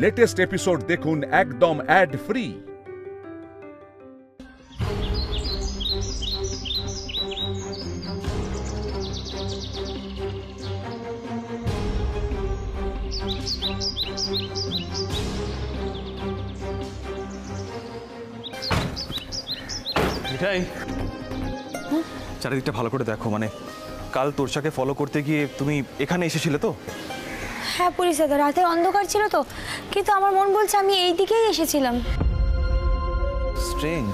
Latest episode দেখুন একদম add free. মিঠাই, চারিদিকটা ভালো করে দেখো। মানে কাল তোরসাকে ফলো করতে গিয়ে তুমি এখানে এসেছিলে তো? হ্যাঁ পুলিশ দাদা, রাতে অন্ধকার ছিল তো, কিন্তু আমার মন বলছে আমি এই দিকেই এসেছিলাম। স্ট্রেঞ্জ,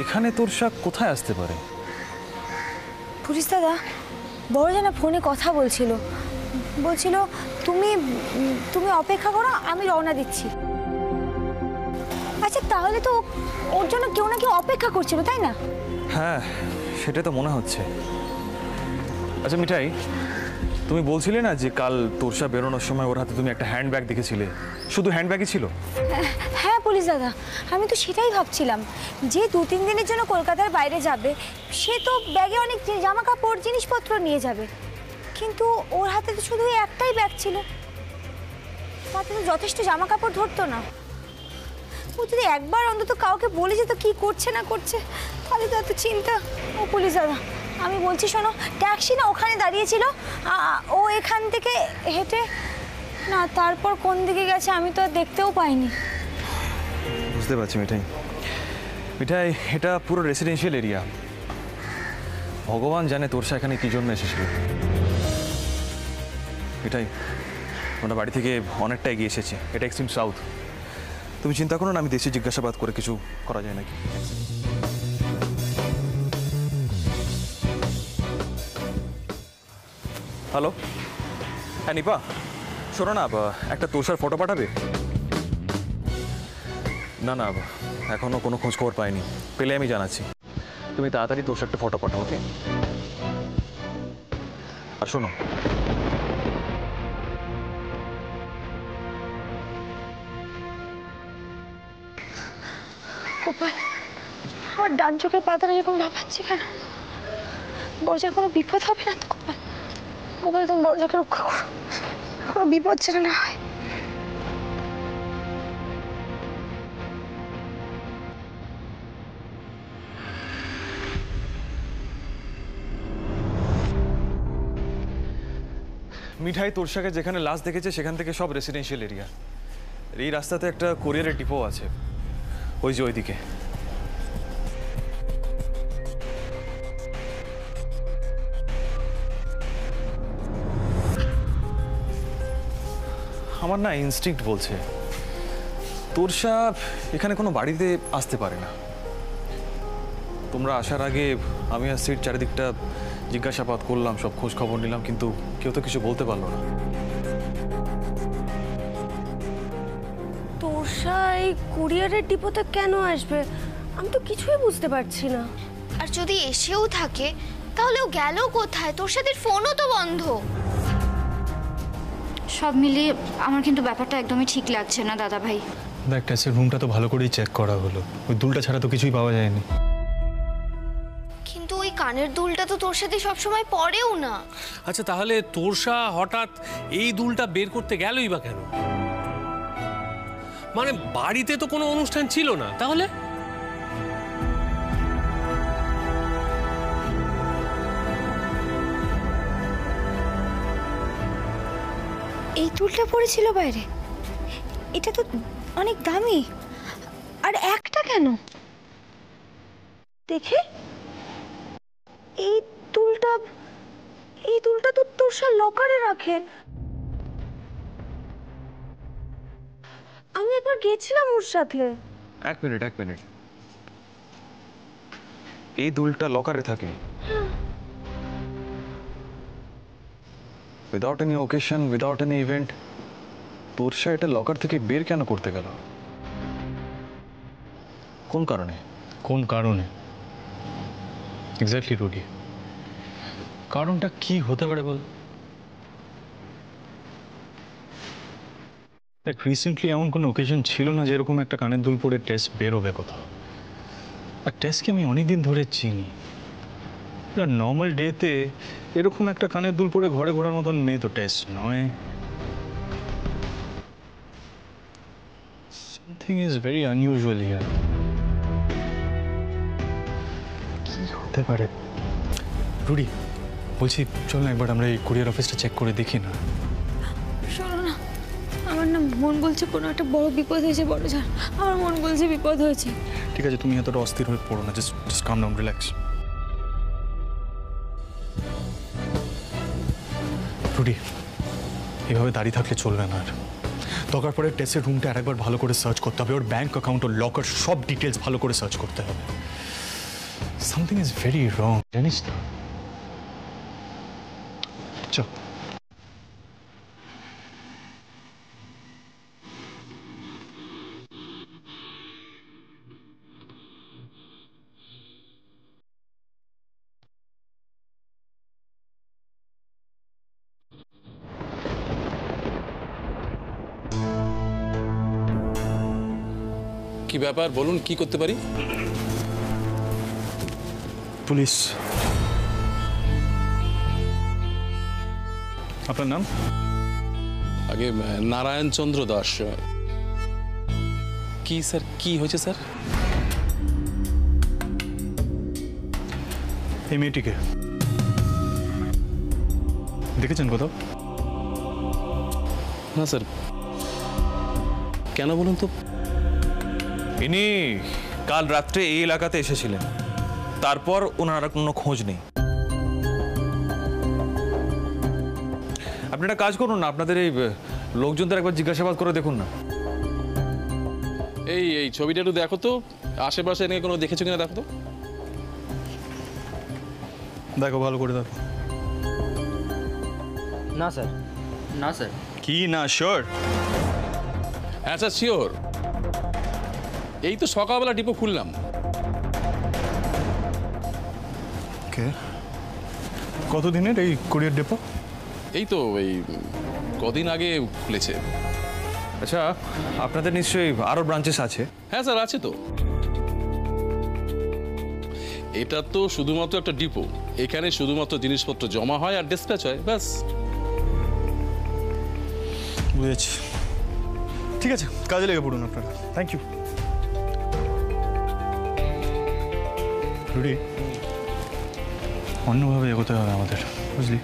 এখানে তোরসা কোথায় আসতে পারে? পুলিশ দাদা, বড় জানা ফোনে কথা বলছিল, বলছিল তুমি তুমি অপেক্ষা করো, আমি রওনা দিচ্ছি। আচ্ছা তাহলে তো ওর জন্য কেউ না কেউ অপেক্ষা করছিল, তাই না? হ্যাঁ, সেটা তো মনে হচ্ছে। আচ্ছা মিঠাই, তুমি বলছিলে না যে কাল তোরসা বেরোনোর সময় ওর হাতে তুমি একটা হ্যান্ডব্যাগ দেখেছিলে? শুধু হ্যান্ডব্যাগই ছিল? হ্যাঁ পুলিশ দাদা, আমি তো সেটাই ভাবছিলাম, যে 2-3 দিনের জন্য কলকাতার বাইরে যাবে, সে তো ব্যাগে অনেক জামা কাপড় জিনিসপত্র নিয়ে যাবে, কিন্তু ওর হাতে তো শুধু একটাই ব্যাগ ছিল, তাতে তো যথেষ্ট জামা কাপড় ধরতো না। ও যদি একবার অন্তত কাউকে বলে যেত কি করছে না করছে, তাহলে তো এত চিন্তা। ও পুলিশ দাদা, আমি বলছি শোনো, ট্যাক্সি না ওখানে দাঁড়িয়েছিল, ও এখান থেকে হেঁটে না তারপর কোন দিকে গেছে আমি তো আর দেখতেও পাইনি। বুঝতে পারছি মিঠাই। মিঠাই, এটা পুরো রেসিডেন্সিয়াল এরিয়া। ভগবান জানে তোরসা এখানে কি জন্য এসেছিল। মিঠাই, আমরা বাড়ি থেকে অনেকটা এগিয়ে এসেছি, এটা এক্সট্রিম সাউথ। তুমি চিন্তা করো না, আমি দেশে জিজ্ঞাসাবাদ করে কিছু করা যায় নাকি। হ্যালো, হ্যাঁ নিপা, শোনো না, একটা তোরসার ফটো পাঠাবে? না না, এখনো কোনো খোঁজ খবর পাইনি, পেলে আমি জানাচ্ছি। তুমি তাড়াতাড়ি তোরসার একটা ফটো পাঠাও, ওকে? আর শোনো, আমার ডান চোখের পাতাটা এরকম ভাবাচ্ছে কেন? বড়জার কোনো বিপদ হবে না তো? গোপাল, তুমি বড়জাকে রক্ষা করো, কোনো বিপদ যেন না হয়। মিঠাই তোরসাকে যেখানে লাশ দেখেছে সেখান থেকে সব রেসিডেন্সিয়াল এরিয়া। এই রাস্তাতে একটা কোরিয়ারের ডিপো আছে, ওই যে ওইদিকে। আমার না ইনস্টিংক্ট বলছে তোরসা এখানে কোনো বাড়িতে আসতে পারে না। তোমরা আসার আগে আমি আর সিট চারিদিকটা জিজ্ঞাসাবাদ করলাম, সব খোঁজ খবর নিলাম, কিন্তু কেউ তো কিছু বলতে পারলো না। তোরসা এই কুরিয়ারের ডিপোতে কেন আসবে? আমি তো কিছুই বুঝতে পারছি না। আর যদি এসেও থাকে তাহলে ও গেল কোথায়? তোর সাথে ফোনও তো বন্ধ। সব মিলিয়ে আমার কিন্তু ব্যাপারটা একদমই ঠিক লাগছে না দাদা ভাই। দেখ, ট্যাক্সির রুমটা তো ভালো করেই চেক করা হলো, ওই দুলটা ছাড়া তো কিছুই পাওয়া যায়নি। কিন্তু ওই কানের দুলটা তো তোর সাথে সবসময় পরেও না। আচ্ছা তাহলে তোরসা হঠাৎ এই দুলটা বের করতে গেলই বা কেন? মানে বাড়িতে তো কোনো অনুষ্ঠান ছিল না, তাহলে? এই দুলটা পড়েছিল বাইরে, এটা তো অনেক দামি, আর একটা কেন দেখে? এই দুলটা তো তোরসা লকারে রাখে। আমি একবার গেছিলাম ওর সাথে। এক মিনিট, এই দুলটা লকারে থাকে? Without any occasion, without any event, Torsa এটা লকার থেকে বের কেন করতে গেল? কোন কারণে? কোন কারণে এক্স্যাক্টলি রুডি, কারণটা কি হতে পারে বল? দেখ, রিসেন্টলি এমন কোনো ওকেশন ছিল না যেরকম একটা কানের দুল পরে টেস্ট বেরোবে কোথাও। আর টেস্টকে আমি অনেকদিন ধরে চিনি, নর্মাল ডেতে এরকম একটা কানের দুল পরে ঘরে ঘোরার মতন মেয়ে তো টেস্ট নয়। Something is very unusual here. কি হতে পারে? রুডি, বলছি চল না একবার আমরা এই কুরিয়ার অফিসটা চেক করে দেখি না। শোনো না, আমার না মন বলছে কোনো একটা বড় বিপদ হয়েছে বড় ঝাড়। আমার মন বলছে বিপদ হয়েছে। ঠিক আছে, তুমি এতটা অস্থির হয়ে পড়ো না, just calm down, relax. Rudy, এভাবে দাঁড়িয়ে থাকলে চলবে না আর। দরকার পরে টেস্টের রুমটা আরেকবার ভালো করে সার্চ করতে হবে, ওর ব্যাংক অ্যাকাউন্ট, ওর লকার, সব ডিটেলস ভালো করে সার্চ করতে হবে। সামথিং ইজ ভেরি রং, জানিস তো? চল। কি ব্যাপার বলুন, কি করতে পারি? পুলিশ। আপনার নাম? আগে নারায়ণ চন্দ্র দাস। কি স্যার, কি হয়েছে স্যার? এই মেয়েটিকে দেখেছেন কোথাও? না স্যার। কেন বলুন তো? ইনি কাল রাত্রে এই এলাকাতে এসেছিলেন, তারপর ওনার আর কোনো খোঁজ নেই। আপনি একটা কাজ করুন না, আপনাদের এই লোকজনদের একবার জিজ্ঞাসাবাদ করে দেখুন না। এই ছবিটা একটু দেখো তো, আশেপাশে নিয়ে কোনো দেখেছো কিনা দেখো তো। দেখো, ভালো করে দেখো। না স্যার, না স্যার। কি না? শিওর? হ্যাঁ স্যার, শিওর। এই তো সকালবেলা ডিপো খুললাম। কতদিনের এই কুরিয়ার ডিপো? এই তো এই কদিন আগে খুলেছে। আচ্ছা, আপনাদের নিশ্চয়ই আরো ব্রাঞ্চেস আছে? হ্যাঁ স্যার, আছে তো। এটা তো শুধুমাত্র একটা ডিপো, এখানে শুধুমাত্র জিনিসপত্র জমা হয় আর ডিসপ্যাচ হয়, ব্যাস। বুঝেছি। ঠিক আছে, কাজে লেগে পড়ুন আপনারা। Thank you. রুডি, অন্যভাবে এগোতে হবে আমাদের, বুঝলি?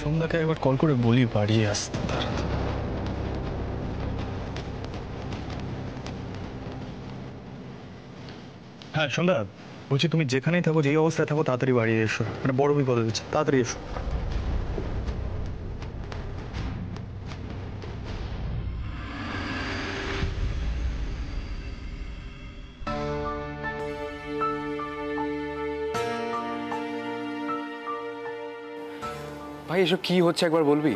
সন্ধ্যাকে একবার কল করে বলি বাড়ি আসতে। হ্যাঁ সন্ধ্যা, বলছি তুমি যেখানেই থাকো, যেই অবস্থায় থাকো, তাড়াতাড়ি বাড়ি এসো। মানে বড় বিপদ হয়েছে, তাড়াতাড়ি এসো। ভাই এসব কি হচ্ছে একবার বলবি?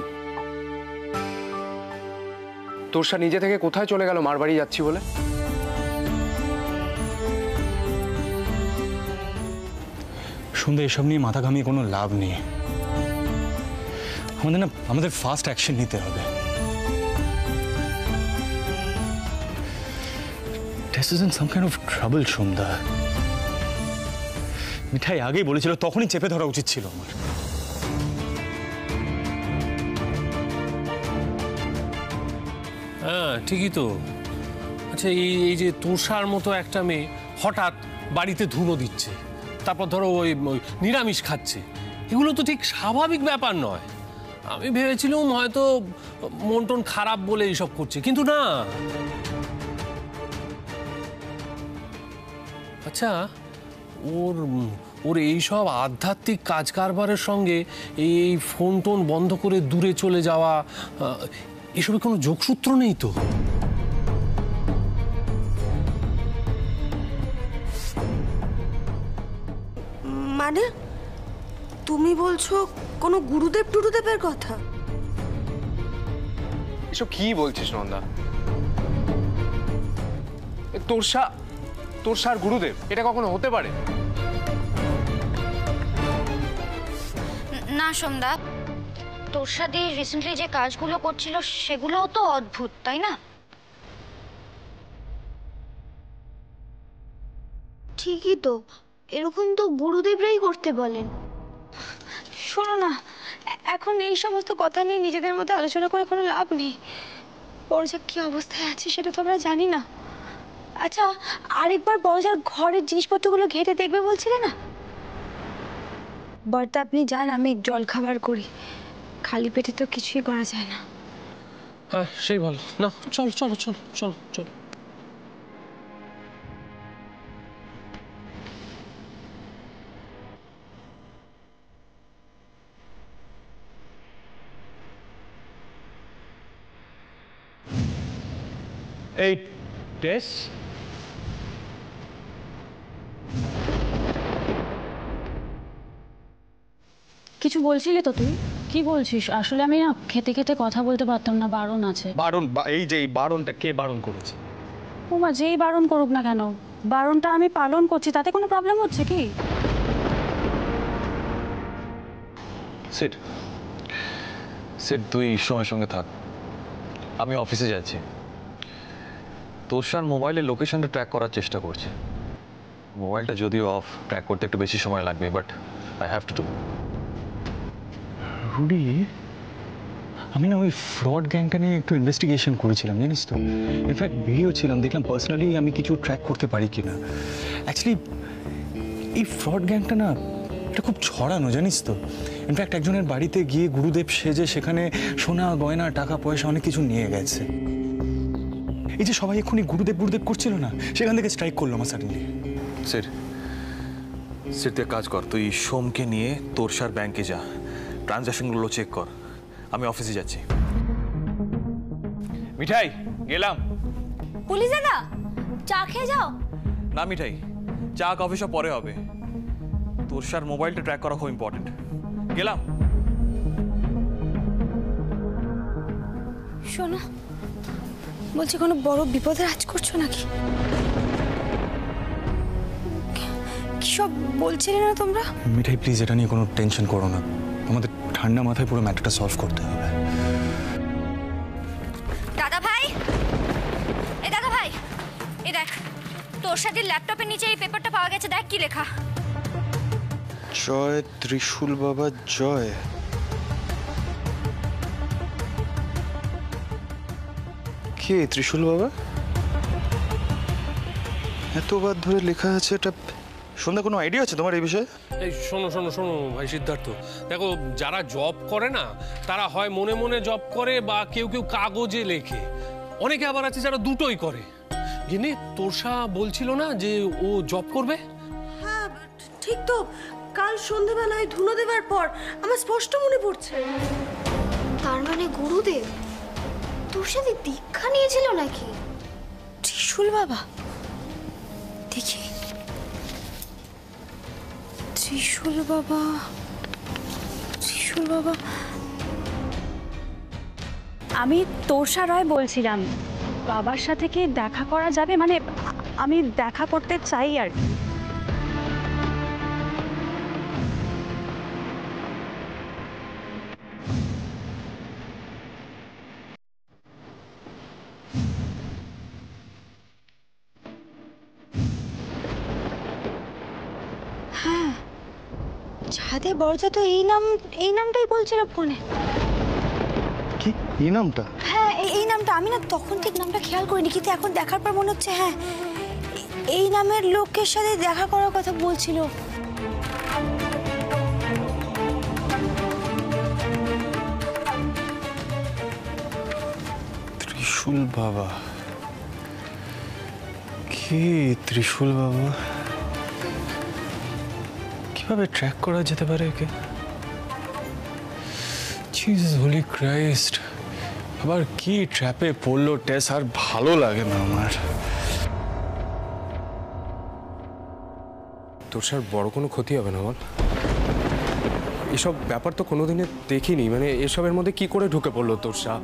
তোরসা নিজে থেকে কোথায় চলে গেল মার বাড়ি যাচ্ছি বলে? সন্ধ্যা, এসব নিয়ে মাথা ঘামিয়ে কোনো লাভ নেই। আমাদের ফাস্ট অ্যাকশন নিতে হবে। This is in some kind of trouble, সন্ধ্যা। মিঠাই আগেই বলেছিল, তখনই চেপে ধরা উচিত ছিল আমার। হ্যাঁ ঠিকই তো। আচ্ছা, এই যে তোষার মতো একটা মেয়ে হঠাৎ বাড়িতে ধুনো দিচ্ছে, তারপর ধরো ওই নিরামিষ খাচ্ছে, এগুলো তো ঠিক স্বাভাবিক ব্যাপার নয়। আমি ভেবেছিলাম হয়তো মন টন খারাপ বলে এইসব করছে, কিন্তু না। আচ্ছা, ওর এইসব আধ্যাত্মিক কাজ কারবারের সঙ্গে এই ফোন টোন বন্ধ করে দূরে চলে যাওয়া, এসবের কোনো যোগসূত্র নেই তো? মানে তুমি বলছো কোনো গুরুদেব টুরুদেবের কথা? এসব কি বলছিস নন্দা? তোরসার গুরুদেব, এটা কখনো হতে পারে? না সন্ধ্যা, তোরসা দি রিসেন্টলি যে কাজগুলো করছিল সেগুলোও তো অদ্ভুত, তাই না? ঠিকই তো, এরকম তো গুরুদেবরাই করতে বলেন। শোনো না, এখন এই সমস্ত কথা নিয়ে নিজেদের মধ্যে আলোচনা করে কোনো লাভ নেই। বড়জার কি অবস্থায় আছে সেটা তো আমরা জানি না। আচ্ছা, আরেকবার বড়জার ঘরের জিনিসপত্রগুলো ঘেঁটে দেখবে বলছিলে না? বর্তা, আপনি যান, আমি জল খাবার করি। খালি পেটে তো কিছুই করা যায় না। হ্যাঁ, সেই ভালো। না, চল চলো চল চল চল। এই টেস, কিছু বলছিলে তো তুই? কি বলছিস? আসলে আমি না খেতে খেতে কথা বলতে পারতাম না, বারণ আছে। বারণ? এই যে এই বারণটা কে বারণ করেছে? ওমা, যেই বারণ করুক না কেন, বারণটা আমি পালন করছি, তাতে কোনো প্রবলেম হচ্ছে কি? সিট সিট, তুই সময়ের সঙ্গে থাক, আমি অফিসে যাচ্ছি। তোষার মোবাইলের লোকেশনটা ট্র্যাক করার চেষ্টা করছে। মোবাইলটা যদিও অফ, ট্র্যাক করতে একটু বেশি সময় লাগবে, but I have to do. Rudy, আমি না ওই ফ্রড গ্যাংটা নিয়ে একটু ইনভেস্টিগেশন করেছিলাম, জানিস তো। ইনফ্যাক্ট বেরিয়েছিলাম, দেখলাম পার্সোনালি আমি কিছু ট্র্যাক করতে পারি কিনা। অ্যাকচুয়ালি এই ফ্রড গ্যাংটা না এটা খুব ছড়ানো, জানিস তো। ইনফ্যাক্ট একজনের বাড়িতে গিয়ে গুরুদেব সেজে সেখানে সোনা গয়না টাকা পয়সা অনেক কিছু নিয়ে গেছে। এই যে সবাই এক্ষুনি গুরুদেব গুরুদেব করছিল না, সেখান থেকে স্ট্রাইক করলো আমার সাডেনলি। সিট সিট, তুই কাজ কর, তুই সোমকে নিয়ে তোরসার ব্যাংকে যা, ট্রানজ্যাকশনগুলো চেক কর। আমি অফিসে যাচ্ছি। মিঠাই, গেলাম। পুলিশ দাদা, চা খেয়ে যাও। না মিঠাই, চা কফি সব পরে হবে। তোরসার মোবাইলটা ট্র্যাক করা খুব ইম্পর্টেন্ট। গেলাম। শোনো, বলছি কোনো বড় বিপদে রাজ করছো নাকি? কি সব বলছিলে না তোমরা? মিঠাই প্লিজ, এটা নিয়ে কোনো টেনশন করো না, আমাদের ঠান্ডা মাথায় পুরো ম্যাটারটা সলভ করতে হবে। দাদা ভাই, দাদা ভাই, দেখ, তোর সাথে ল্যাপটপের নিচে এই পেপারটা পাওয়া গেছে, দেখ কি লেখা। জয় ত্রিশূল বাবা জয়। কে ত্রিশূল বাবা? এতবার ধরে লেখা আছে, এটা সন্ধ্যা কোনো আইডিয়া আছে তোমার এই বিষয়ে? এই শোনো শোনো শোনো ভাই সিদ্ধার্থ, দেখো, যারা জব করে না তারা হয় মনে মনে জব করে বা কেউ কেউ কাগজে লেখে, অনেকে আবার আছে যারা দুটোই করে। গিনি, তোরসা বলছিল না যে ও জব করবে? হ্যাঁ ঠিক তো, কাল সন্ধ্যাবেলায় ধুনো দেবার পর আমার স্পষ্ট মনে পড়ছে। তার মানে গুরুদেব তোর সাথে দীক্ষা নিয়েছিল নাকি? ত্রিশূল বাবা, দেখি। ত্রিশূল বাবা, ত্রিশূল বাবা। আমি তোরসা রয় বলছিলাম, বাবার সাথে কি দেখা করা যাবে? মানে আমি দেখা করতে চাই আর কি। হ্যাঁ, ছাদে বড়জা তো এই নামটাই বলছিল ফোনে। কি এই নামটা? হ্যাঁ, এই নামটা। আমি না তখন ঠিক নামটা খেয়াল করিনি, কিন্তু এখন দেখার পর মনে হচ্ছে হ্যাঁ, এই নামের লোকের সাথে দেখা করার কথা বলছিল। ত্রিশূল বাবা, কে ত্রিশূল বাবা? কিভাবে ট্র্যাক করা যেতে পারে একে? জিসাস হোলি ক্রাইস্ট, আবার কি ট্র্যাপে পড়লো টেস, আর ভালো লাগে না আমার। তোর স্যার বড় কোনো ক্ষতি হবে না বল? এসব ব্যাপার তো কোনোদিনে দেখিনি, মানে এসবের মধ্যে কি করে ঢুকে পড়লো তোর স্যার?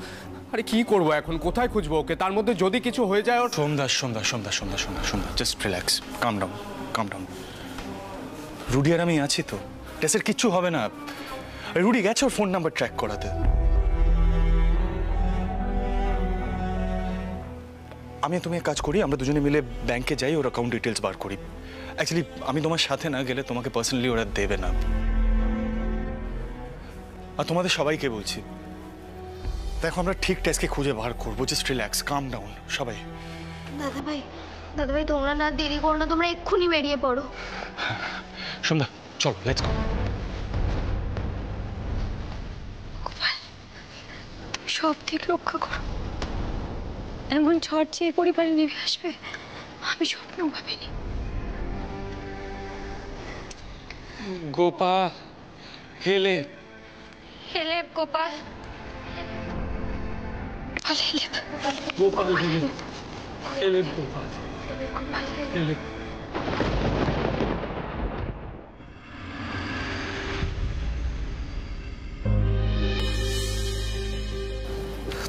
আরে কি করবো এখন, কোথায় খুঁজবো ওকে? তার মধ্যে যদি কিছু হয়ে যায় ওর। সন্ধ্যা, জাস্ট রিল্যাক্স, কাম ডাউন। রুডি আর আমি আছি তো, টেসের কিচ্ছু হবে না। রুডি গেছে ওর ফোন নাম্বার ট্র্যাক করাতে। আমি তুমি এক কাজ করি, আমরা দুজনে মিলে ব্যাংকে যাই, ওর অ্যাকাউন্ট ডিটেলস বার করি। অ্যাকচুয়ালি আমি তোমার সাথে না গেলে তোমাকে পার্সোনালি ওরা দেবে না। আর তোমাদের সবাইকে বলছি, দেখো আমরা ঠিক টেস্টকে খুঁজে বার করবো, জাস্ট রিল্যাক্স, কাম ডাউন সবাই। দাদাভাই তোমরা না দেরি করো না, তোমরা এক্ষুনি বেরিয়ে পড়ো। সন্ধ্যা চলো, লেটস গো। সব দিক রক্ষা করো। এমন ঝড় চেয়ে পরিবারে নেমে আসবে আমি স্বপ্নেও ভাবিনি। গোপাল হেলে হেলে গোপাল, গোপাল হেলে হেলে গোপাল হেলে।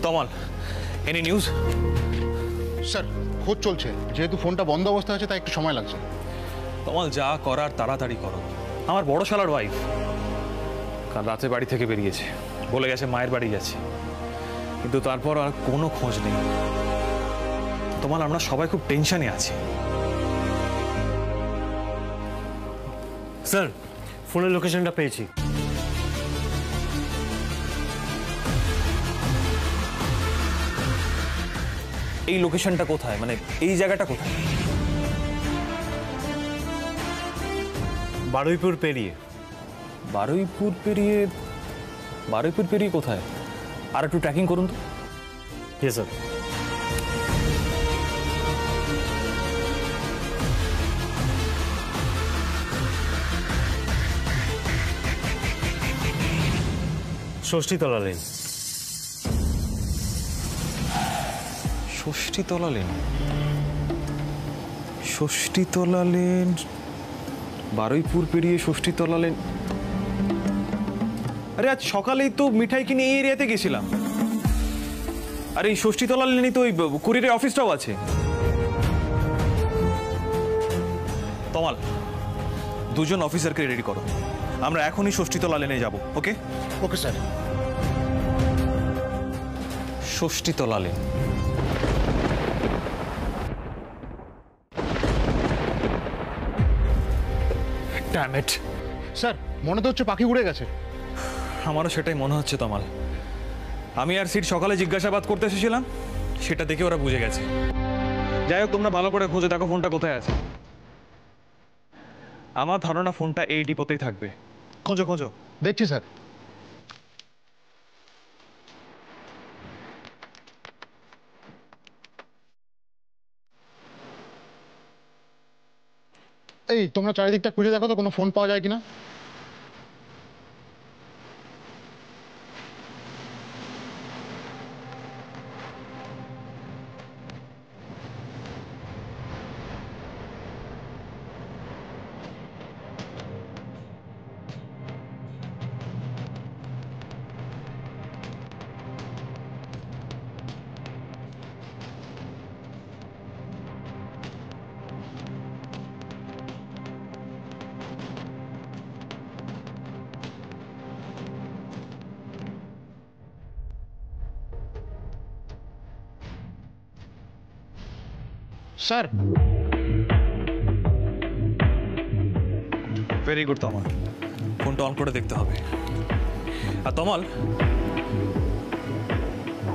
তমাল, এনি নিউজ? স্যার খোঁজ চলছে, যেহেতু ফোনটা বন্ধ অবস্থা আছে তাই একটু সময় লাগছে। তমাল যা করার তাড়াতাড়ি করো। আমার বড় শালার ওয়াইফ কাল রাতে বাড়ি থেকে বেরিয়েছে, বলে গেছে মায়ের বাড়ি গেছে, কিন্তু তারপর আর কোনো খোঁজ নেই। তমাল আমরা সবাই খুব টেনশনে আছি। স্যার ফোনের লোকেশনটা পেয়েছি। এই লোকেশনটা কোথায়, মানে এই জায়গাটা কোথায়? বারুইপুর পেরিয়ে। বারুইপুর পেরিয়ে? বারুইপুর পেরিয়ে কোথায়? আর একটু ট্র্যাকিং করুন তো। Yes sir. Shashthitala lane. Sasthitala lane? Sasthitala lane, Baruipur পেরিয়ে ষষ্ঠীতলা লেন। আরে আজ সকালেই তো মিঠাই কিনে এই এরিয়াতে গেছিলাম। আর এই ষষ্ঠীতলা লেনই তো ওই কুরিয়ারের অফিসটাও আছে। তমাল, দুজন অফিসারকে রেডি করো, আমরা এখনই ষষ্ঠীতলা লেনে যাব। Okay okay sir. Shashthitala lane. Damn it sir, মনে তো হচ্ছে পাখি উড়ে গেছে। আমারও সেটাই মনে হচ্ছে তমাল। আমি আর সিট সকালে জিজ্ঞাসাবাদ করতে এসেছিলাম, সেটা দেখে ওরা বুঝে গেছে। যাই হোক, তোমরা ভালো করে খুঁজে দেখো ফোনটা কোথায় আছে। আমার ধারণা ফোনটা এই ডিপোতেই থাকবে। খোঁজো খোঁজো। দেখছি স্যার। এই তোমরা চারিদিকটা খুঁজে দেখো তো কোনো ফোন পাওয়া যায় কিনা। স্যার। ভেরি গুড তমাল, ফোনটা অন করে দেখতে হবে। আর তমাল,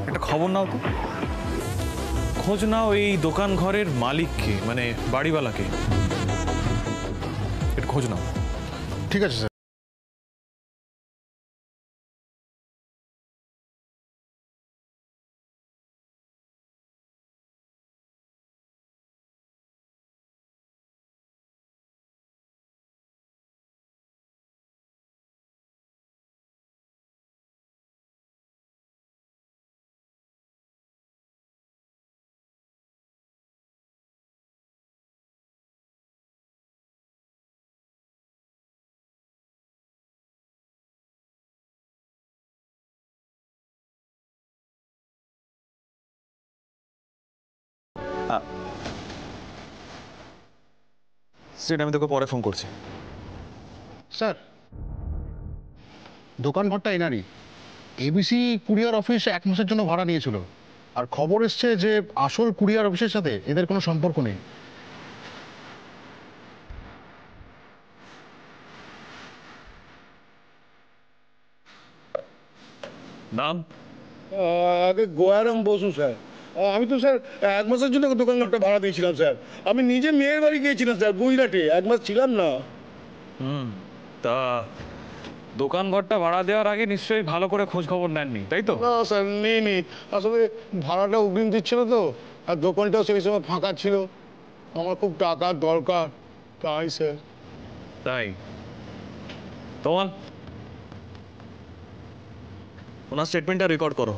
একটা খবর নাও তো, খোঁজ নাও এই দোকান ঘরের মালিককে, মানে বাড়িওয়ালাকে। একটু খোঁজ নাও। ঠিক আছে স্যার। সেটা আমি তোকে পরে ফোন করছি। স্যার, দোকান ঘরটা এনারই। এবিসি কুরিয়ার অফিস 1 মাসের জন্য ভাড়া নিয়েছিল, আর খবর এসছে যে আসল কুরিয়ার অফিসের সাথে এদের কোনো সম্পর্ক নেই। নাম? আগে গোয়ারাম বসু স্যার। আমি তো স্যার 1 মাসের জন্য দোকানটা ভাড়া দিয়েছিলাম স্যার। আমি নিজে মেয়ের বাড়ি গিয়েছিলাম স্যার, গুজরাটে 1 মাস ছিলাম না। তা দোকান ঘরটা ভাড়া দেওয়ার আগে নিশ্চয়ই ভালো করে খোঁজ খবর নেননি, তাই তো? না স্যার, নেই। আসলে ভাড়াটা অগ্রিম দিচ্ছিল তো, আর দোকানটাও সেই সময় ফাঁকা ছিল। আমার খুব টাকার দরকার, তাই স্যার। তাই তোমার ওনার স্টেটমেন্টটা রেকর্ড করো,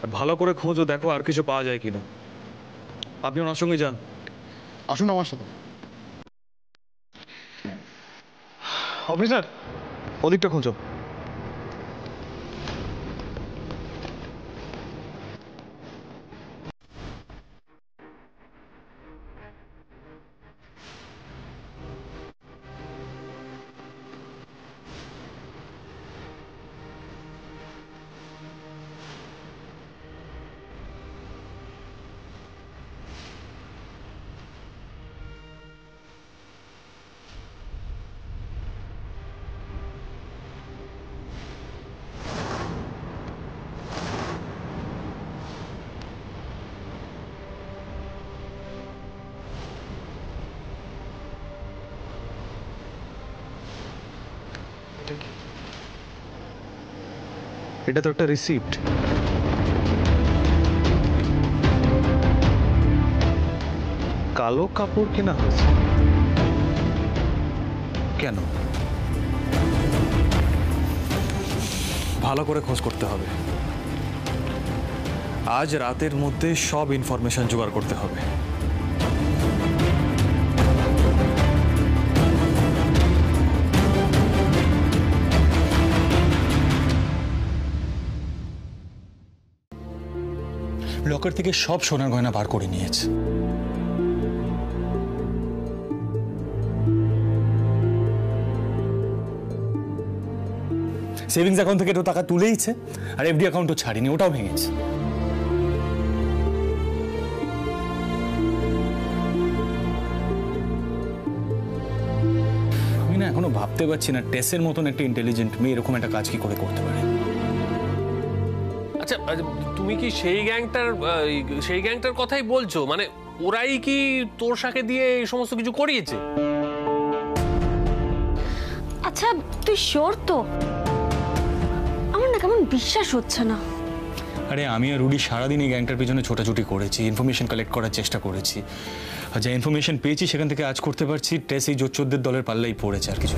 আর ভালো করে খোঁজও দেখো আর কিছু পাওয়া যায় কিনা। আপনি ওনার সঙ্গে যান। আসুন আমার সাথে। অফিসার, ওদিকটা খোঁজো। এটা তো একটা রিসিপ্ট। কালো কাপড় কেনা হয়েছে কেন? ভালো করে খোঁজ করতে হবে। আজ রাতের মধ্যে সব ইনফরমেশন জোগাড় করতে হবে। লকার থেকে সব সোনার গয়না বার করে নিয়েছে। সেভিংস অ্যাকাউন্ট থেকে তো টাকা তুলেইছে, আর এফডি অ্যাকাউন্টও ছাড়িনি, ওটাও ভেঙেছে। আমি না এখনো ভাবতে পারছি না টেসের মতন একটা ইন্টেলিজেন্ট মেয়ে এরকম একটা কাজ কি করে করতে পারে। আচ্ছা, তুমি কি সেই গ্যাংটার কথাই বলছো? মানে ওরাই কি তোরসাকে দিয়ে এই সমস্ত কিছু করিয়েছে? আচ্ছা তুই শিওর তো? আমার না কেমন বিশ্বাস হচ্ছে না। আরে আমি আর রুডি সারাদিন এই গ্যাংটার পিছনে ছোটাছুটি করেছি, ইনফরমেশন কালেক্ট করার চেষ্টা করেছি, আর যা ইনফরমেশন পেয়েছি সেখান থেকে আজ করতে পারছি টেস এই জোচ্চোরদের দলের পাল্লাই পড়েছে, আর কিছু।